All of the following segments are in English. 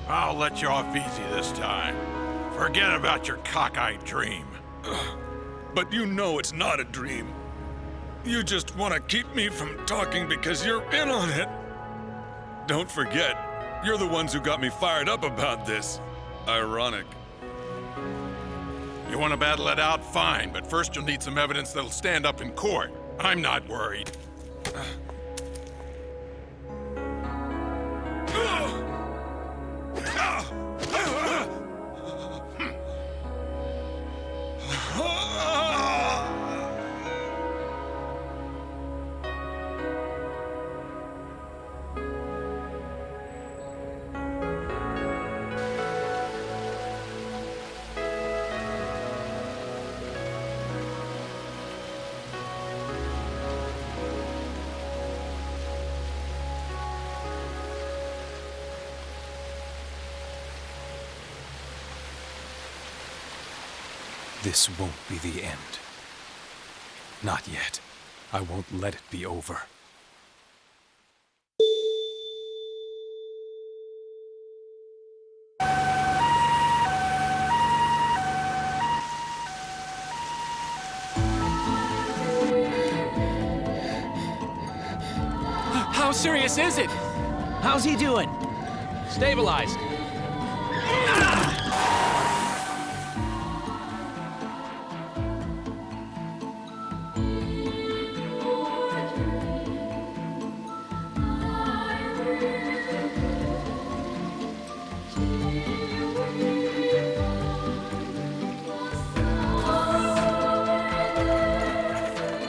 I'll let you off easy this time. Forget about your cockeyed dream. But you know it's not a dream. You just want to keep me from talking because you're in on it. Don't forget, you're the ones who got me fired up about this. Ironic. You want to battle it out? Fine, but first you'll need some evidence that'll stand up in court. I'm not worried. This won't be the end. Not yet. I won't let it be over. How serious is it? How's he doing? Stabilized.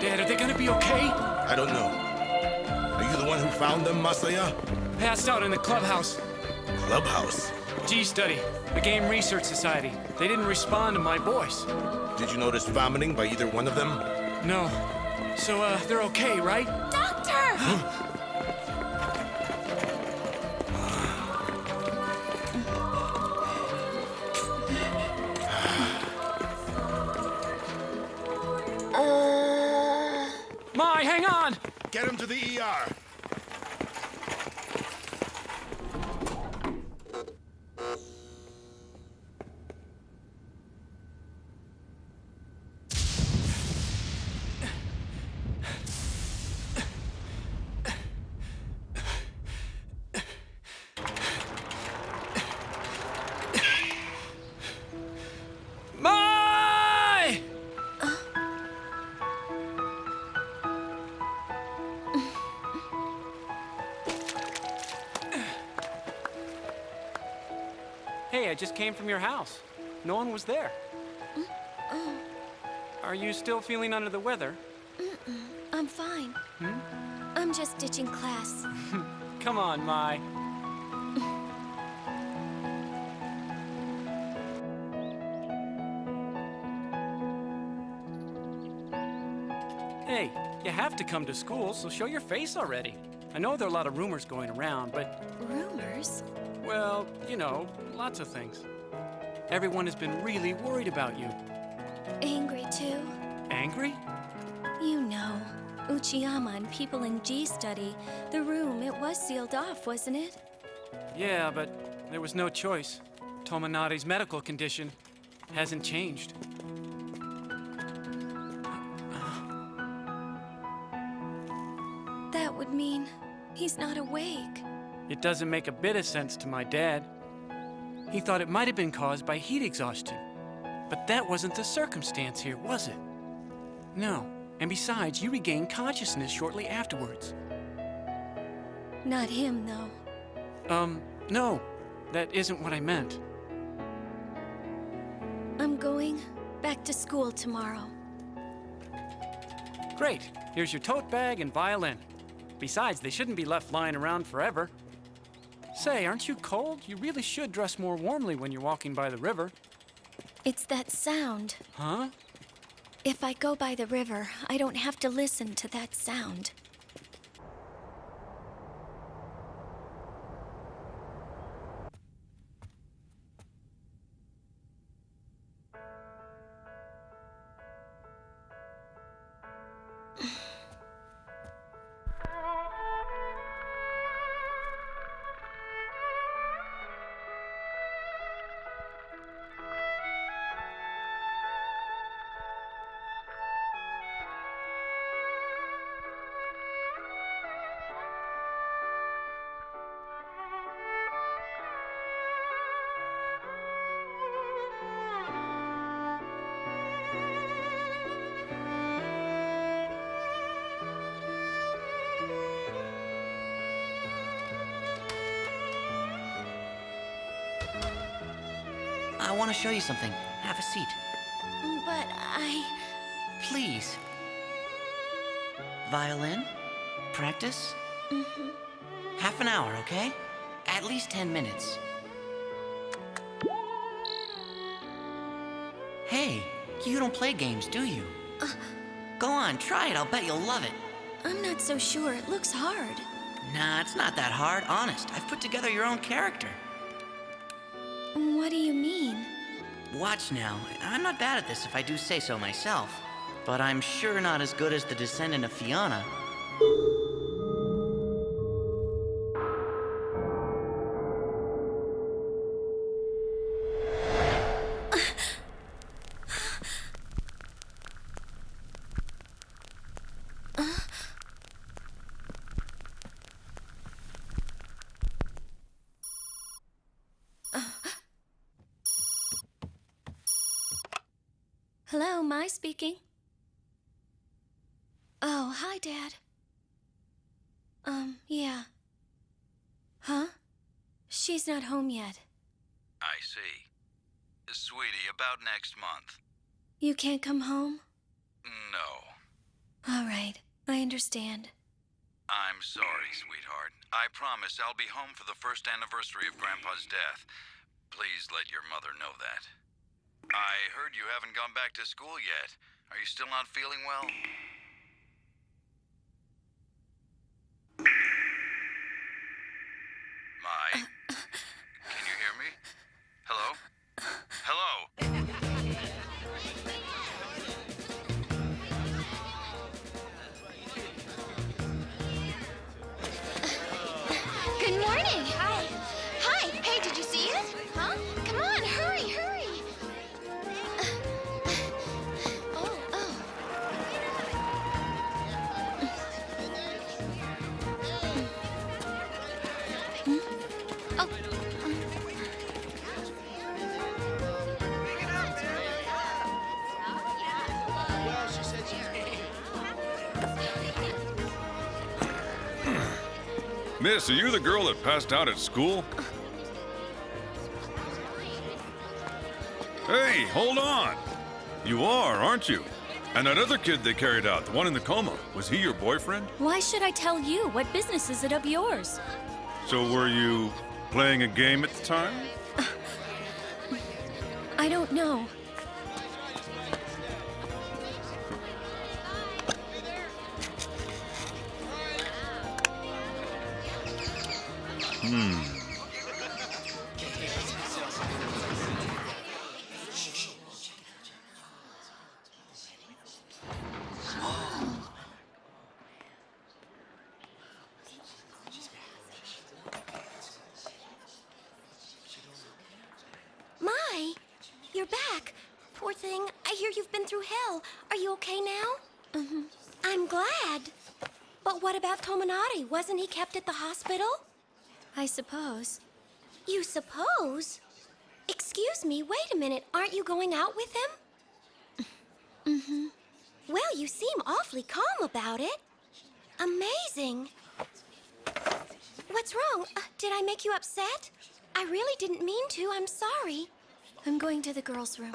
Dad, are they gonna be okay? I don't know. Are you the one who found them, Masaya? Passed out in the clubhouse. Clubhouse. G-Study, the Game Research Society. They didn't respond to my voice. Did you notice vomiting by either one of them? No. So, they're okay, right? Doctor! Mai, hang on! Get him to the ER. Mai! Hey, I just came from your house. No one was there. Are you still feeling under the weather? I'm fine. I'm just ditching class. Come on, Mai. Hey, you have to come to school, so show your face already. I know there are a lot of rumors going around, but, Rumors? well, you know, lots of things. Everyone has been really worried about you. Angry too? Angry? You know, Uchiyama and people in G-Study. The room, it was sealed off, wasn't it? Yeah, but there was no choice. Tomonari's medical condition hasn't changed. That would mean he's not awake. It doesn't make a bit of sense to my dad. He thought it might have been caused by heat exhaustion. But that wasn't the circumstance here, was it? No. And besides, you regained consciousness shortly afterwards. Not him, though. No. That isn't what I meant. I'm going back to school tomorrow. Great. Here's your tote bag and violin. Besides, they shouldn't be left lying around forever. Say, aren't you cold? You really should dress more warmly when you're walking by the river. It's that sound. Huh? If I go by the river, I don't have to listen to that sound. I want to show you something. Have a seat. But Please. Violin? Practice? Mm-hmm. Half an hour, okay? At least 10 minutes. Hey, you don't play games, do you? Go on, try it. I'll bet you'll love it. I'm not so sure. It looks hard. Nah, it's not that hard, honest. I've put together your own character. What do you mean? Watch now. I'm not bad at this if I do say so myself. But I'm sure not as good as the descendant of Fiona. Hello, Mai speaking. Oh, hi, Dad. Yeah. Huh? She's not home yet. I see. Sweetie, about next month. You can't come home? No. All right, I understand. I'm sorry, sweetheart. I promise I'll be home for the first anniversary of Grandpa's death. Please let your mother know that. I heard you haven't gone back to school yet. Are you still not feeling well? Mai? Can you hear me? Hello? Hello? Good morning. Hi. Hi. Hey, did you see it? Huh? Come on, hurry, hurry. Oh. Miss, are you the girl that passed out at school? Hey, hold on. You are, aren't you? And that other kid they carried out, the one in the coma, was he your boyfriend? Why should I tell you? What business is it of yours? So were you playing a game at the time? I don't know. Mai, you're back. Poor thing. I hear you've been through hell. Are you okay now? I'm glad. But what about Tominari? Wasn't he kept at the hospital? I suppose. You suppose? Excuse me, wait a minute. Aren't you going out with him? Well, you seem awfully calm about it. Amazing. What's wrong? Did I make you upset? I really didn't mean to. I'm sorry. I'm going to the girls' room.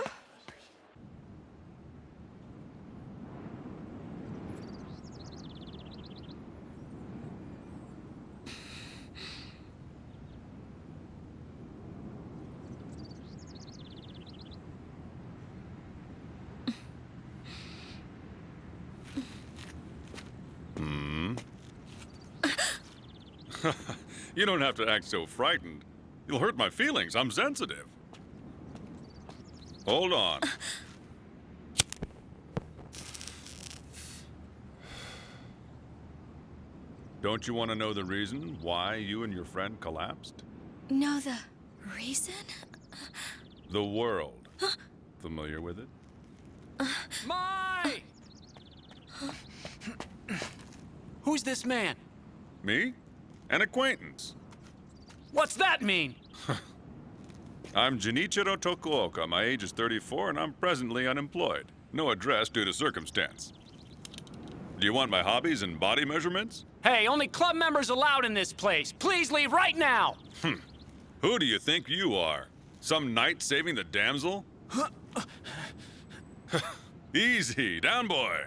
You don't have to act so frightened. You'll hurt my feelings. I'm sensitive. Hold on. Don't you want to know the reason why you and your friend collapsed? No, the reason? The world. Familiar with it? Mai! Who's this man? Me? An acquaintance. What's that mean? I'm Junichiro Tokuoka. My age is 34 and I'm presently unemployed. No address due to circumstance. Do you want my hobbies and body measurements? Hey, only club members allowed in this place. Please leave right now. Who do you think you are? Some knight saving the damsel? Easy, down boy.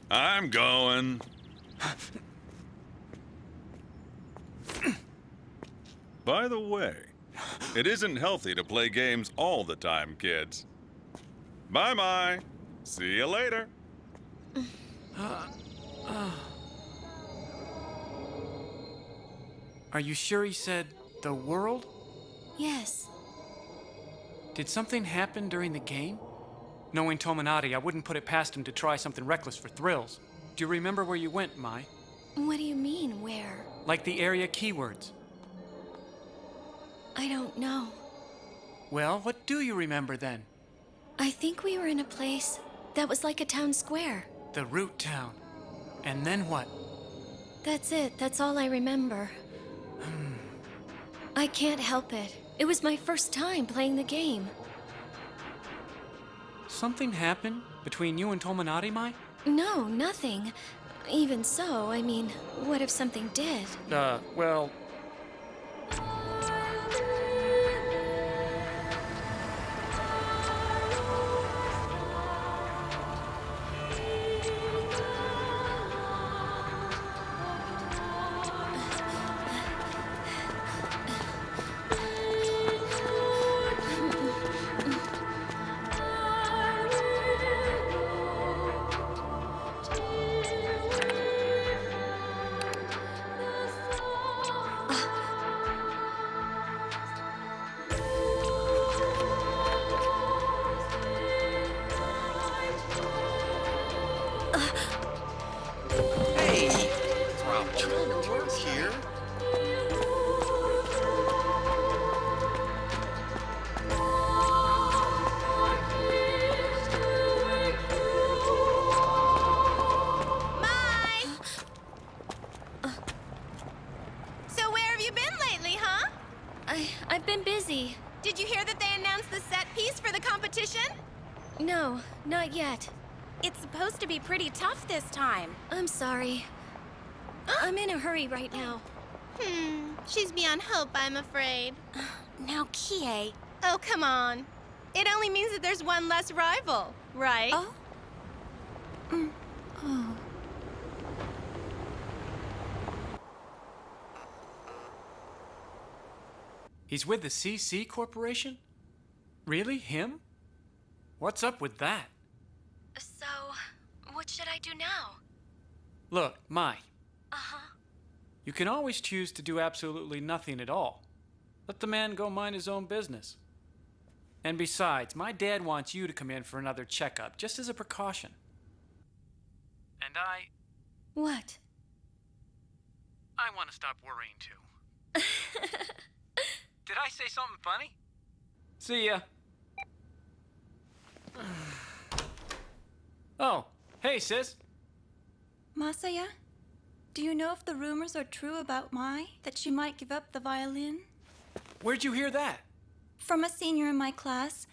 I'm going. By the way, it isn't healthy to play games all the time, kids. Bye, Mai. See you later. Are you sure he said the world? Yes. Did something happen during the game? Knowing Tominati, I wouldn't put it past him to try something reckless for thrills. Do you remember where you went, Mai? What do you mean, where? Like the area keywords. I don't know. Well, what do you remember then? I think we were in a place that was like a town square. The root town. And then what? That's it. That's all I remember. I can't help it. It was my first time playing the game. Something happened between you and Tominati, Mai? No, nothing. Even so, I mean, what if something did? Well... Hey! Rob, trying to work here. Mai! So where have you been lately, huh? I've been busy. Did you hear that they announced the set piece for the competition? No, not yet. It's supposed to be pretty tough this time. I'm sorry. I'm in a hurry right now. She's beyond hope, I'm afraid. Now, Kie. Oh, come on. It only means that there's one less rival, right? Oh? Oh. He's with the CC Corporation? Really? Him? What's up with that? So, what should I do now? Look, Mai, Uh-huh. you can always choose to do absolutely nothing at all. Let the man go mind his own business. And besides, my dad wants you to come in for another checkup, just as a precaution. And What? I want to stop worrying too. Did I say something funny? See ya. Oh, hey, sis. Masaya, do you know if the rumors are true about Mai, that she might give up the violin? Where'd you hear that? From a senior in my class.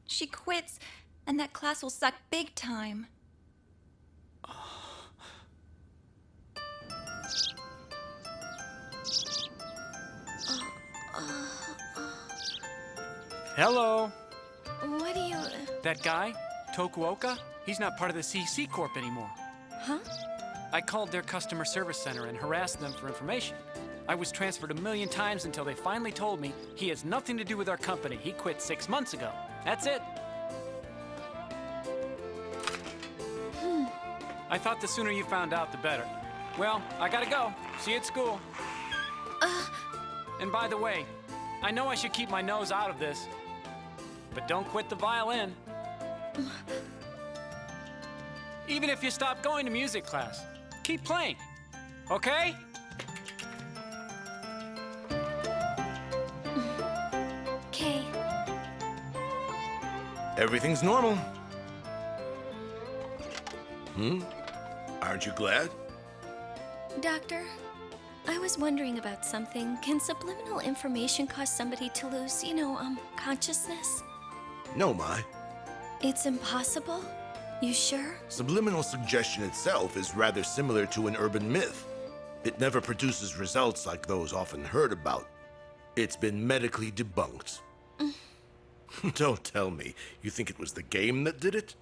She quits, and that class will suck big time. Hello. What do you... That guy, Tokuoka, he's not part of the CC Corp anymore. Huh? I called their customer service center and harassed them for information. I was transferred 1,000,000 times until they finally told me he has nothing to do with our company. He quit 6 months ago. That's it. I thought the sooner you found out, the better. Well, I gotta go. See you at school. And by the way, I know I should keep my nose out of this, but don't quit the violin. Even if you stop going to music class, keep playing, okay? Okay. Everything's normal. Aren't you glad? Doctor, I was wondering about something. Can subliminal information cause somebody to lose, consciousness? No, Mai. It's impossible? You sure? Subliminal suggestion itself is rather similar to an urban myth. It never produces results like those often heard about. It's been medically debunked. Don't tell me. You think it was the game that did it?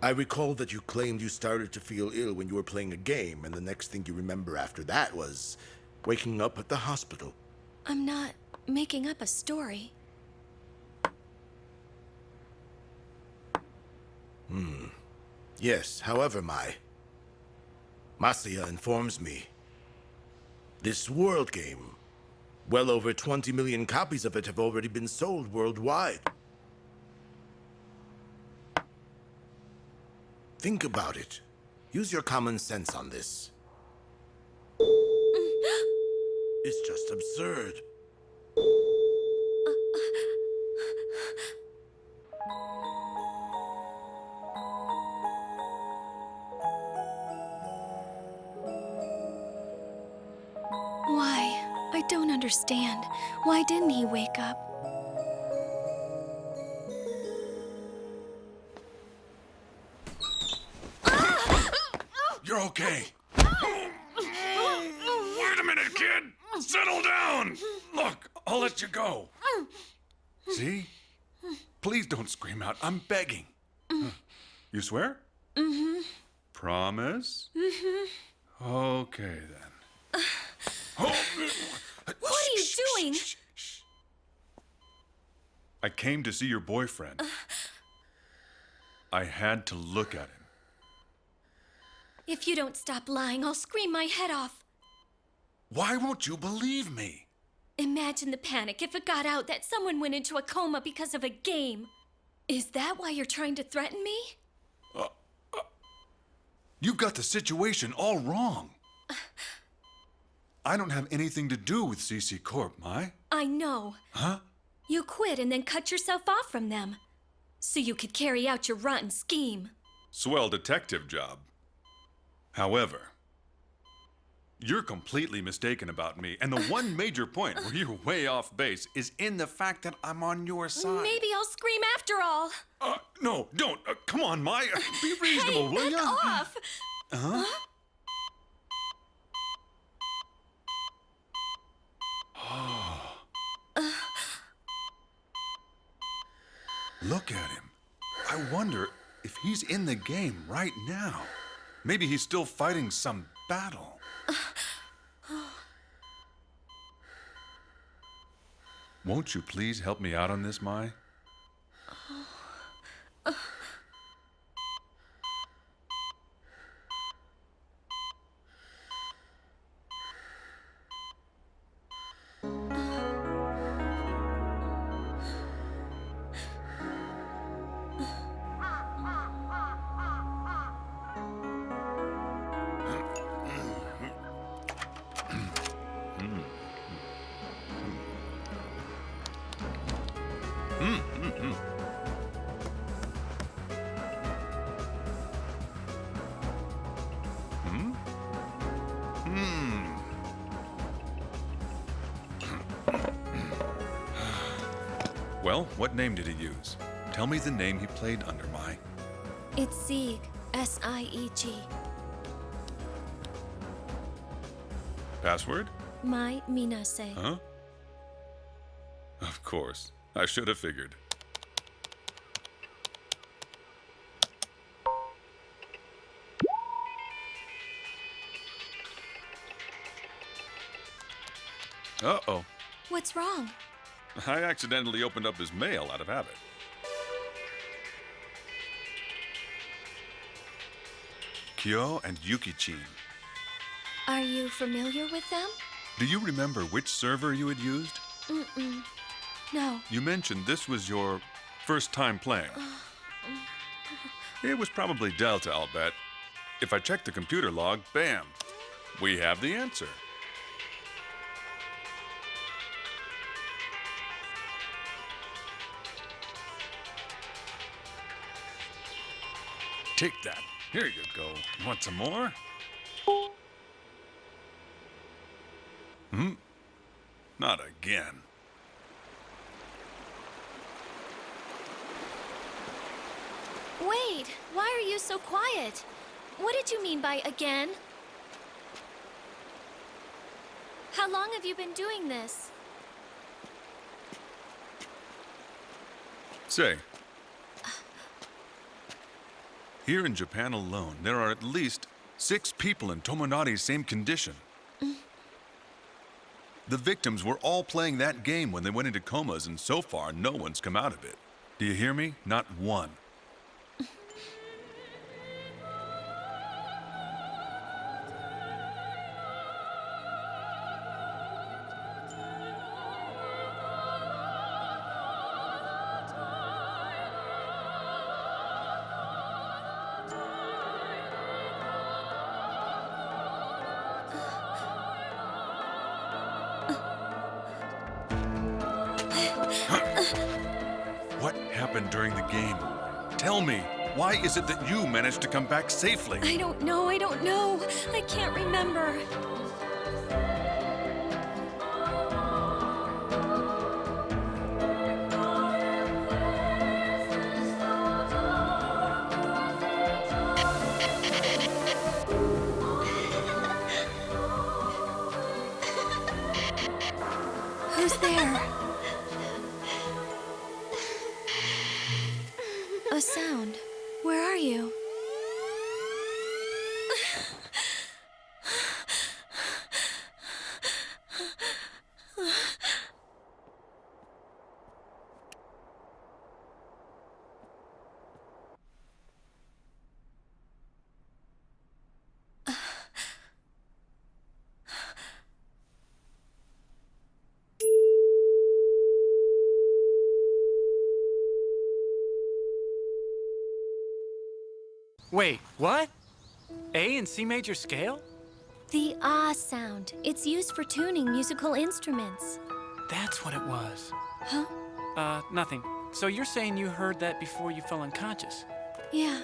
I recall that you claimed you started to feel ill when you were playing a game, and the next thing you remember after that was waking up at the hospital. I'm not making up a story. Yes, however, Masaya informs me. This world game, well over 20 million copies of it have already been sold worldwide. Think about it. Use your common sense on this. It's just absurd. Why? I don't understand. Why didn't he wake up? You're okay. Wait a minute, kid! Settle down! Look, I'll let you go. See? Please don't scream out. I'm begging. You swear? Mm-hmm. Promise? Mm-hmm. Okay, then. What are you doing? I came to see your boyfriend. I had to look at him. If you don't stop lying, I'll scream my head off. Why won't you believe me? Imagine the panic if it got out that someone went into a coma because of a game. Is that why you're trying to threaten me? You've got the situation all wrong. I don't have anything to do with CC Corp, Mai. I know. Huh? You quit and then cut yourself off from them, so you could carry out your rotten scheme. Swell detective job. However, you're completely mistaken about me, and the one major point where you're way off base is in the fact that I'm on your side. Maybe I'll scream after all. No, don't. Come on, Mai. Be reasonable, will Back ya? off! Huh? Look at him. I wonder if he's in the game right now. Maybe he's still fighting some battle. Won't you please help me out on this, Mai? Well, what name did he use? Tell me the name he played under, Mai. It's Sieg. S-I-E-G. Password? Mai Minase. Huh? Of course. I should have figured. Uh-oh. What's wrong? I accidentally opened up his mail out of habit. Kyo and Yuki-chin. Are you familiar with them? Do you remember which server you had used? No. You mentioned this was your first time playing. It was probably Delta, I'll bet. If I check the computer log, bam, we have the answer. Take that. Here you go. Want some more? Not again. Wait, why are you so quiet? What did you mean by again? How long have you been doing this? Say, here in Japan alone, there are at least 6 people in Tomonari's same condition. The victims were all playing that game when they went into comas, and so far, no one's come out of it. Do you hear me? Not one. What happened during the game? Tell me, why is it that you managed to come back safely? I don't know. I can't remember. Who's there? A sound. Where are you? Wait, what? A and C major scale? The ah sound. It's used for tuning musical instruments. That's what it was. Huh? Nothing. So you're saying you heard that before you fell unconscious? Yeah.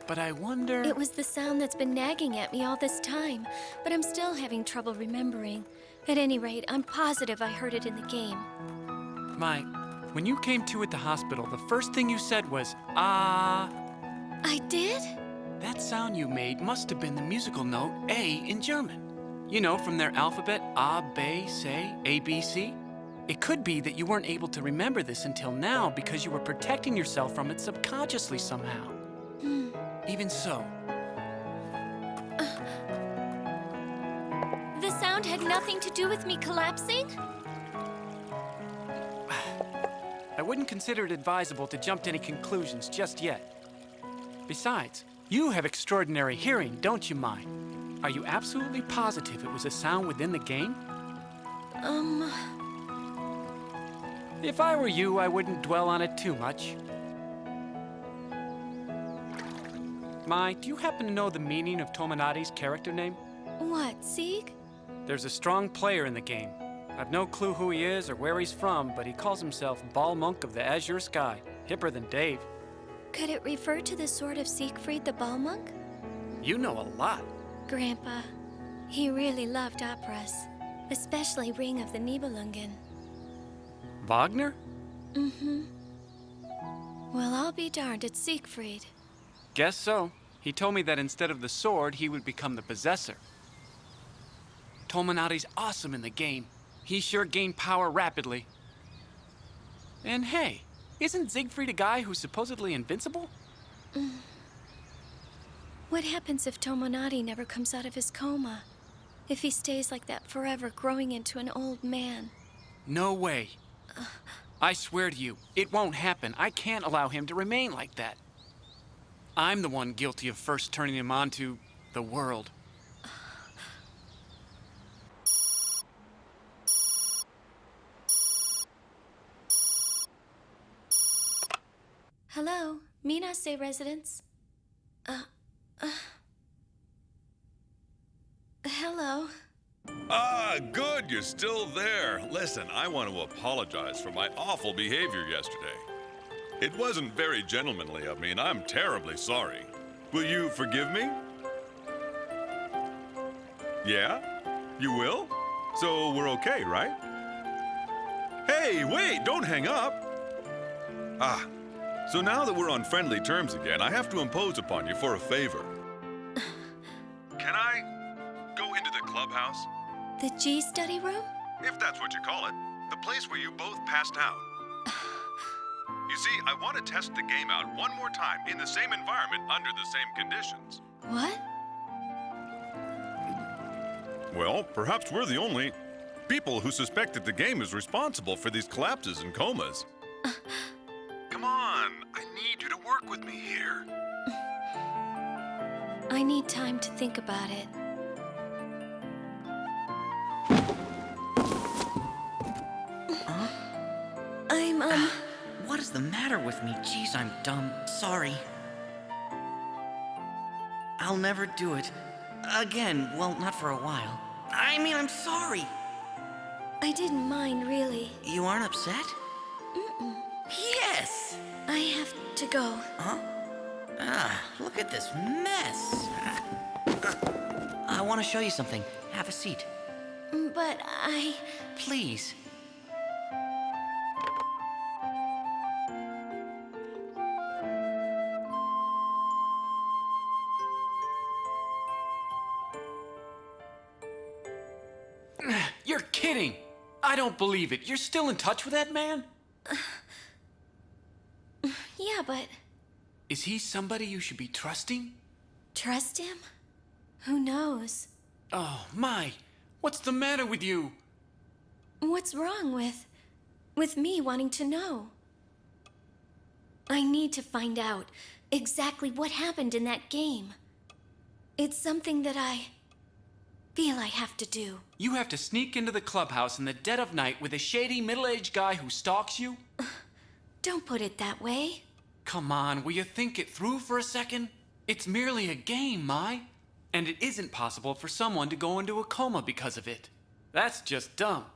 But I wonder... It was the sound that's been nagging at me all this time, but I'm still having trouble remembering. At any rate, I'm positive I heard it in the game. Mai, when you came to at the hospital, the first thing you said was, ah. I did? That sound you made must have been the musical note A in German. You know, from their alphabet, A, B, C, A, B, C. It could be that you weren't able to remember this until now because you were protecting yourself from it subconsciously somehow. Even so. The sound had nothing to do with me collapsing? I wouldn't consider it advisable to jump to any conclusions just yet. Besides, you have extraordinary hearing, don't you, Mai? Are you absolutely positive it was a sound within the game? If I were you, I wouldn't dwell on it too much. Mai, do you happen to know the meaning of Tomonari's character name? What, Sieg? There's a strong player in the game. I've no clue who he is or where he's from, but he calls himself Ball Monk of the Azure Sky. Hipper than Dave. Could it refer to the sword of Siegfried the Ball Monk? You know a lot. Grandpa, he really loved operas, especially Ring of the Nibelungen. Wagner? Mm-hmm. Well, I'll be darned, it's Siegfried. Guess so. He told me that instead of the sword, he would become the possessor. Tomonari's awesome in the game. He sure gained power rapidly. And hey, isn't Siegfried a guy who's supposedly invincible? What happens if Tomonari never comes out of his coma? If he stays like that forever, growing into an old man? No way. I swear to you, it won't happen. I can't allow him to remain like that. I'm the one guilty of first turning him on to the world. Hello, Minase residence. Hello. Ah, good, you're still there. Listen, I want to apologize for my awful behavior yesterday. It wasn't very gentlemanly of me, and I'm terribly sorry. Will you forgive me? Yeah? You will? So we're okay, right? Hey, wait, don't hang up! Ah, so now that we're on friendly terms again, I have to impose upon you for a favor. Can I go into the clubhouse? The G study room? If that's what you call it. The place where you both passed out. You see, I want to test the game out one more time in the same environment under the same conditions. What? Well, perhaps we're the only people who suspect that the game is responsible for these collapses and comas. Come on, I need you to work with me here. I need time to think about it. What is the matter with me? Jeez, I'm dumb. Sorry. I'll never do it. Again. Well, not for a while. I mean, I'm sorry. I didn't mind, really. You aren't upset? Mm-mm. Yes! I have to go. Huh? Look at this mess. I want to show you something. Have a seat. But Please. You're kidding! I don't believe it. You're still in touch with that man? Yeah, but... Is he somebody you should be trusting? Trust him? Who knows? Oh, Mai, what's the matter with you? What's wrong with me wanting to know? I need to find out exactly what happened in that game. It's something that I feel I have to do. You have to sneak into the clubhouse in the dead of night with a shady middle-aged guy who stalks you? Don't put it that way. Come on, will you think it through for a second? It's merely a game, Mai. And it isn't possible for someone to go into a coma because of it. That's just dumb.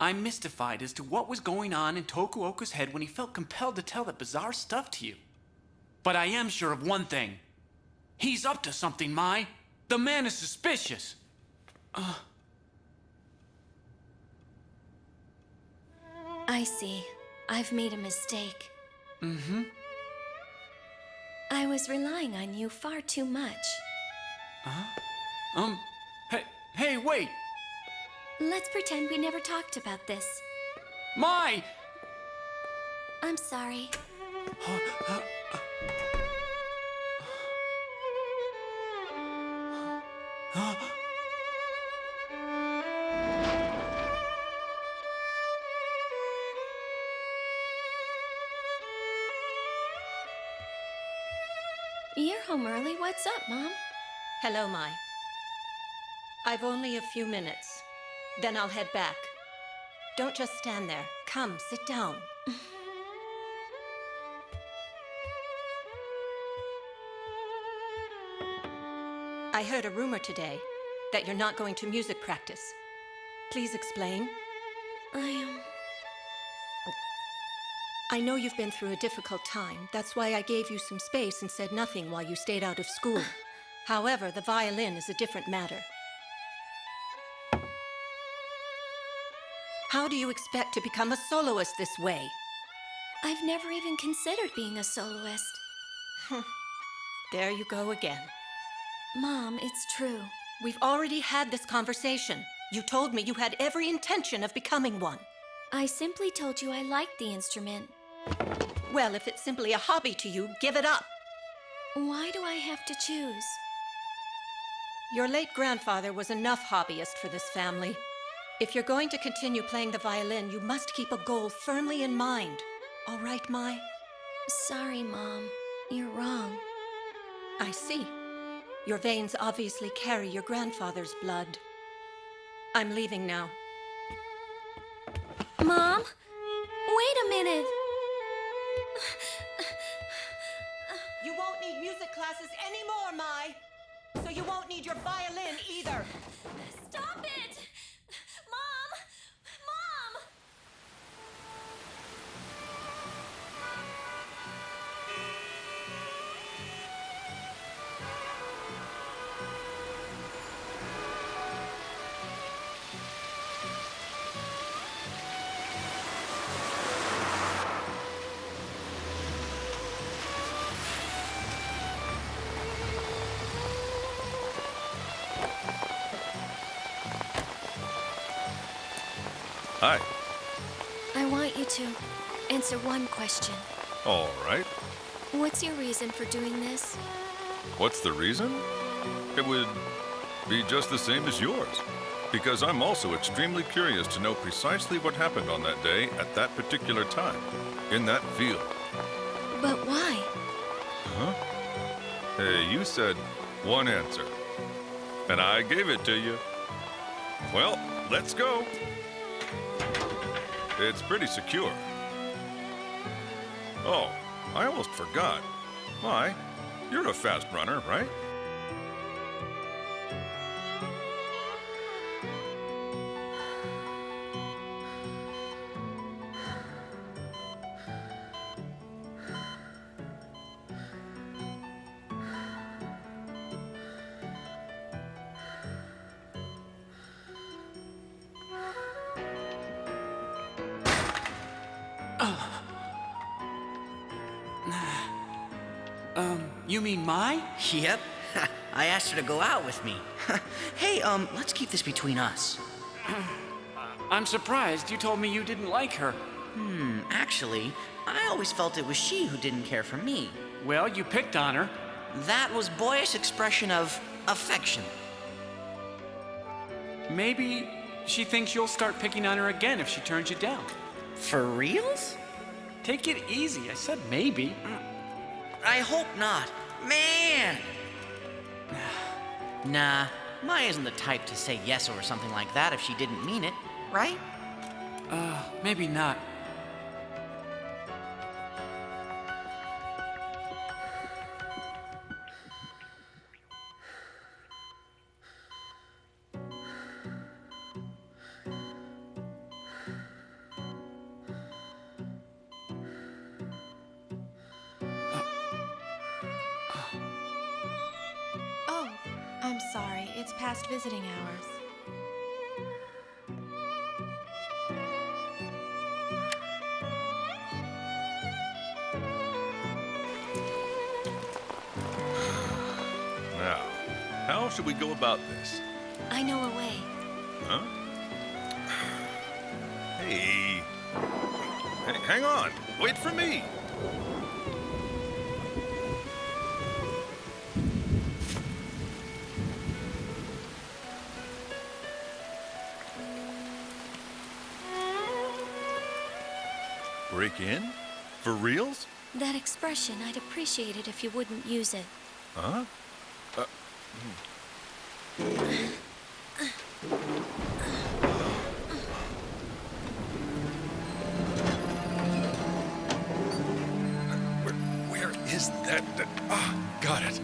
I'm mystified as to what was going on in Tokuoka's head when he felt compelled to tell that bizarre stuff to you. But I am sure of one thing. He's up to something, Mai. The man is suspicious. I see. I've made a mistake. Mm-hmm. I was relying on you far too much. Hey, wait! Let's pretend we never talked about this. Mai! I'm sorry. You're home early. What's up, Mom? Hello, Mai. I've only a few minutes. Then I'll head back. Don't just stand there. Come, sit down. I heard a rumor today that you're not going to music practice. Please explain. I know you've been through a difficult time. That's why I gave you some space and said nothing while you stayed out of school. However, the violin is a different matter. How do you expect to become a soloist this way? I've never even considered being a soloist. There you go again. Mom, it's true. We've already had this conversation. You told me you had every intention of becoming one. I simply told you I liked the instrument. Well, if it's simply a hobby to you, give it up. Why do I have to choose? Your late grandfather was enough hobbyist for this family. If you're going to continue playing the violin, you must keep a goal firmly in mind. All right, Mai? Sorry, Mom. You're wrong. I see. Your veins obviously carry your grandfather's blood. I'm leaving now. Mom? Wait a minute! You won't need music classes anymore, Mai! So you won't need your violin either! Stop it! Mom! Mom! to answer one question. All right. What's your reason for doing this? What's the reason? It would be just the same as yours. Because I'm also extremely curious to know precisely what happened on that day at that particular time, in that field. But why? Huh? Hey, you said one answer. And I gave it to you. Well, let's go. It's pretty secure. Oh, I almost forgot. Mai, you're a fast runner, right? You mean Mai? Yep. I asked her to go out with me. Hey, let's keep this between us. I'm surprised. You told me you didn't like her. Actually, I always felt it was she who didn't care for me. Well, you picked on her. That was boyish expression of affection. Maybe she thinks you'll start picking on her again if she turns you down. For reals? Take it easy. I said maybe. I hope not. Man! Nah, Mai isn't the type to say yes or something like that if she didn't mean it, right? Maybe not. Oh, I'm sorry. It's past visiting hours. Now, how should we go about this? I know a way. Huh? Hey. Hey, hang on. Wait for me. Break in? For reals? That expression, I'd appreciate it if you wouldn't use it. Huh? Where is that? Got it.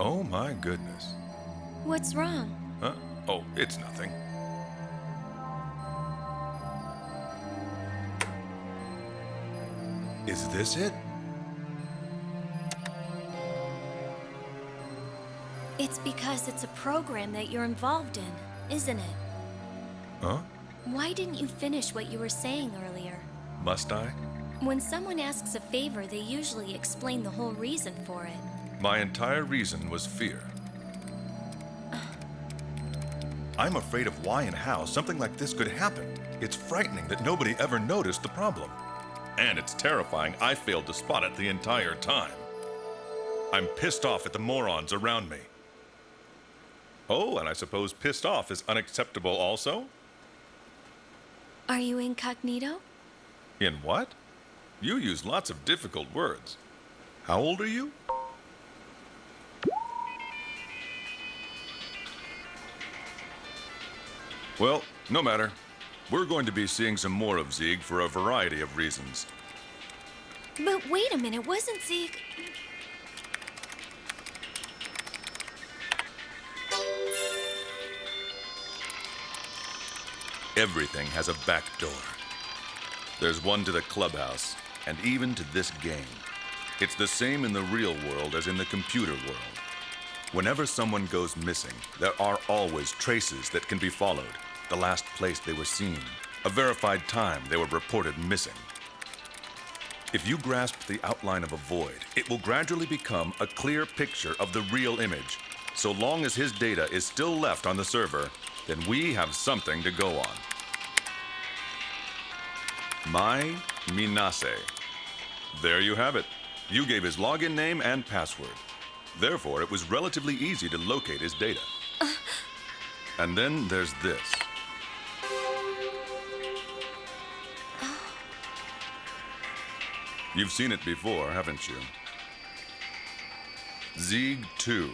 Oh my goodness. What's wrong? Huh? Oh, it's nothing. Is this it? It's because it's a program that you're involved in, isn't it? Huh? Why didn't you finish what you were saying earlier? Must I? When someone asks a favor, they usually explain the whole reason for it. My entire reason was fear. I'm afraid of why and how something like this could happen. It's frightening that nobody ever noticed the problem. And it's terrifying I failed to spot it the entire time. I'm pissed off at the morons around me. Oh, and I suppose pissed off is unacceptable also? Are you incognito? In what? You use lots of difficult words. How old are you? Well, no matter. We're going to be seeing some more of Zeke for a variety of reasons. But wait a minute, wasn't Zeke... Everything has a back door. There's one to the clubhouse, and even to this game. It's the same in the real world as in the computer world. Whenever someone goes missing, there are always traces that can be followed. The last place they were seen, a verified time they were reported missing. If you grasp the outline of a void, it will gradually become a clear picture of the real image. So long as his data is still left on the server, then we have something to go on. Mai Minase. There you have it. You gave his login name and password. Therefore, it was relatively easy to locate his data. And then there's this. You've seen it before, haven't you? Zieg 2.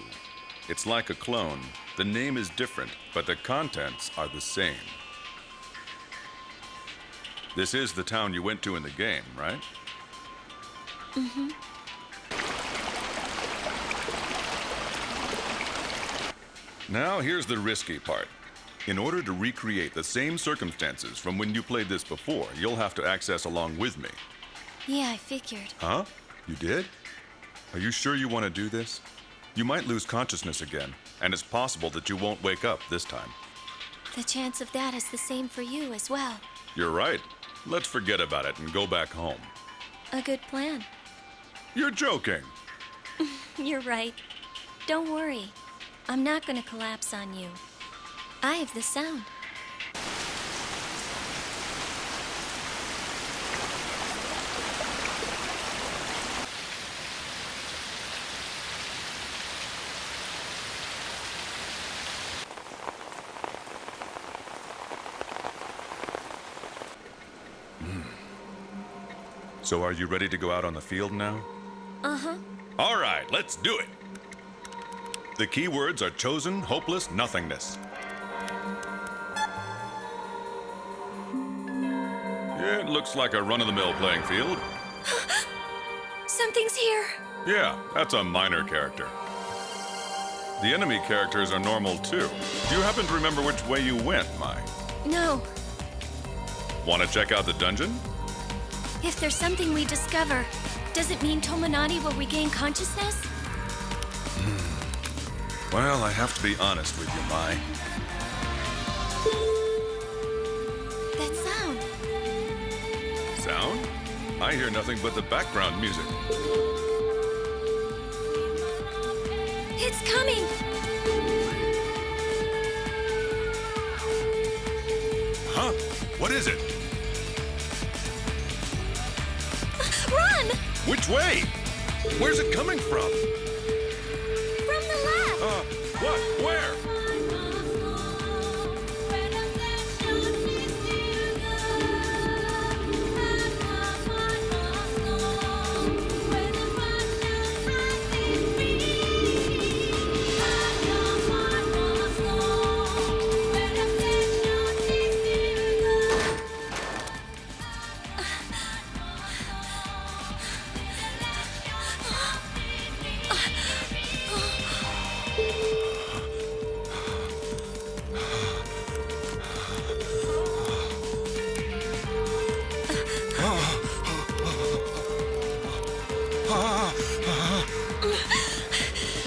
It's like a clone. The name is different, but the contents are the same. This is the town you went to in the game, right? Mm-hmm. Now here's the risky part. In order to recreate the same circumstances from when you played this before, you'll have to access along with me. Yeah, I figured. Huh? You did? Are you sure you want to do this? You might lose consciousness again, and it's possible that you won't wake up this time. The chance of that is the same for you as well. You're right. Let's forget about it and go back home. A good plan. You're joking. You're right. Don't worry. I'm not gonna collapse on you. I have the sound. So are you ready to go out on the field now? Uh-huh. All right, let's do it. The keywords are chosen, hopeless, nothingness. Yeah, it looks like a run-of-the-mill playing field. Something's here. Yeah, that's a minor character. The enemy characters are normal too. Do you happen to remember which way you went, Mai? No. Want to check out the dungeon? If there's something we discover, does it mean Tominati will regain consciousness? Well, I have to be honest with you, Mai. That sound. Sound? I hear nothing but the background music. It's coming! Huh? What is it? Run! Which way? Where's it coming from? From the left! What? Where?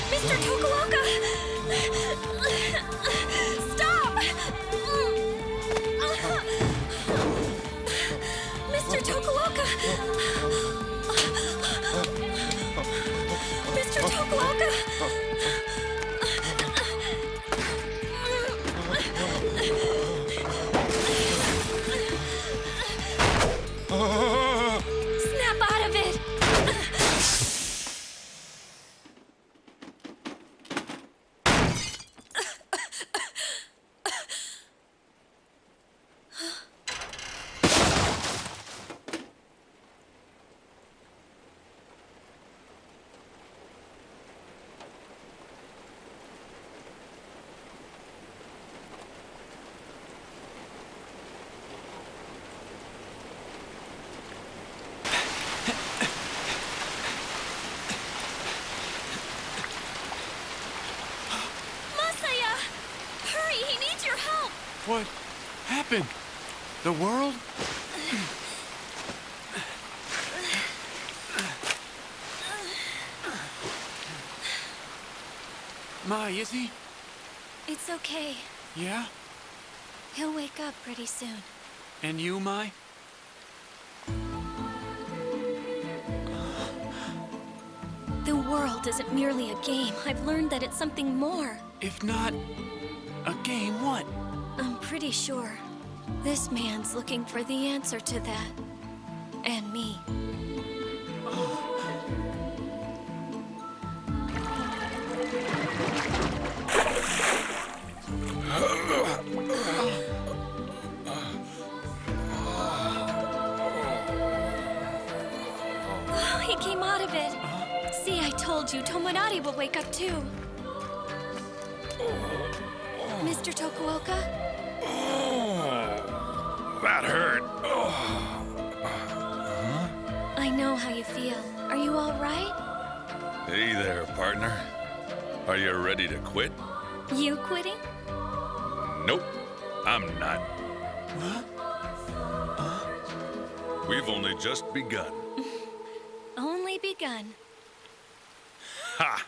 Mr. Tokuoka! Stop! Mr. Tokuoka! Mr. Tokuoka! Snap out of it! What happened? The world? Mai, is he? It's okay. Yeah? He'll wake up pretty soon. And you, Mai? world isn't merely a game. I've learned that it's something more. If not a game, what? I'm pretty sure this man's looking for the answer to that. And me. He came out of it. See, I told you, Tomonari will wake up too. Mr. Tokuoka? That hurt. I know how you feel. Are you all right? Hey there, partner. Are you ready to quit? You quitting? Nope, I'm not. We've only just begun. Only begun. Ha!